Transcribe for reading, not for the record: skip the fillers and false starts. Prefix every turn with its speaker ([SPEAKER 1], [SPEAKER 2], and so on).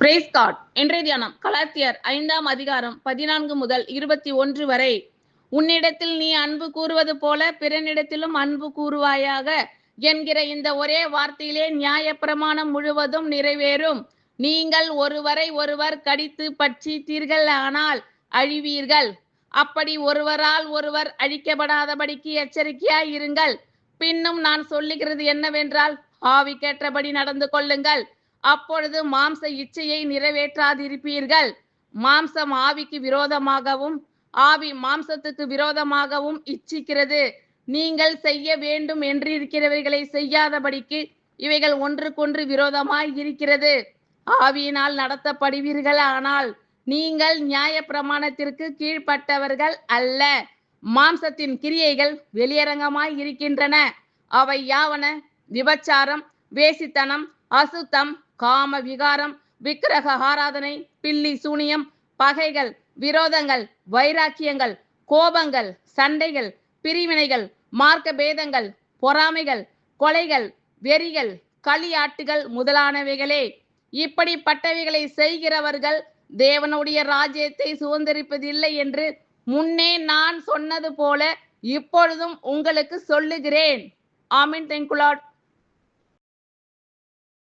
[SPEAKER 1] Price God. இன்றைய தியானம் கலாத்தியர் 5ஆம் அதிகாரம் 14 முதல் 21 வரை. உன்னிடத்தில் நீ அன்பு கூறுவது போல பிறனிடத்திலும் அன்பு கூறுவாயாக என்கிற இந்த ஒரே வார்த்தையிலே நியாயப்பிரமாணம் முழுவதும் நிறைவேறும். நீங்கள் ஒருவரை ஒருவர் கடித்து பட்சித்தீர்கள், ஆனால் அழிவீர்கள். அப்படி ஒருவரால் ஒருவர் அழிக்கப்படாதபடிக்கு எச்சரிக்கையாய் இருங்கள். பின்னும் நான் சொல்லுகிறது என்னவென்றால், ஆவிக்கேற்றபடி நடந்து கொள்ளுங்கள், அப்பொழுது மாம்ச இச்சையை நிறைவேற்றாதிருப்பீர்கள். மாம்சம் ஆவிக்கு விரோதமாகவும் ஆவி மாம்சத்துக்கு விரோதமாகவும் இச்சிக்கிறது. நீங்கள் செய்ய வேண்டும் என்றிருக்கிறவைகளை செய்யாதபடிக்கு இவைகள் ஒன்றுக்கொன்று விரோதமாய் இருக்கிறது. ஆவியினால் நடத்தப்படுவீர்கள், ஆனால் நீங்கள் நியாய பிரமாணத்திற்கு கீழ்ப்பட்டவர்கள் அல்ல. மாம்சத்தின் கிரியைகள் வெளியரங்கமாய் இருக்கின்றன. அவை யாவன? விபச்சாரம், வேசித்தனம், அசுத்தம், காம விகாரம், விக்கிரக ஆராதனை, பில்லி சூனியம், பகைகள், விரோதங்கள், வைராக்கியங்கள், கோபங்கள், சண்டைகள், பிரிவினைகள், மார்க்க பேதங்கள், பொறாமைகள், கொலைகள், வெறிகள், களியாட்டுகள் முதலானவைகளே. இப்படிப்பட்டவைகளை செய்கிறவர்கள் தேவனுடைய ராஜ்யத்தை சுதந்திரிப்பதில்லை என்று முன்னே நான் சொன்னது போல இப்பொழுதும் உங்களுக்கு சொல்லுகிறேன். ஆமென். Thank you Lord.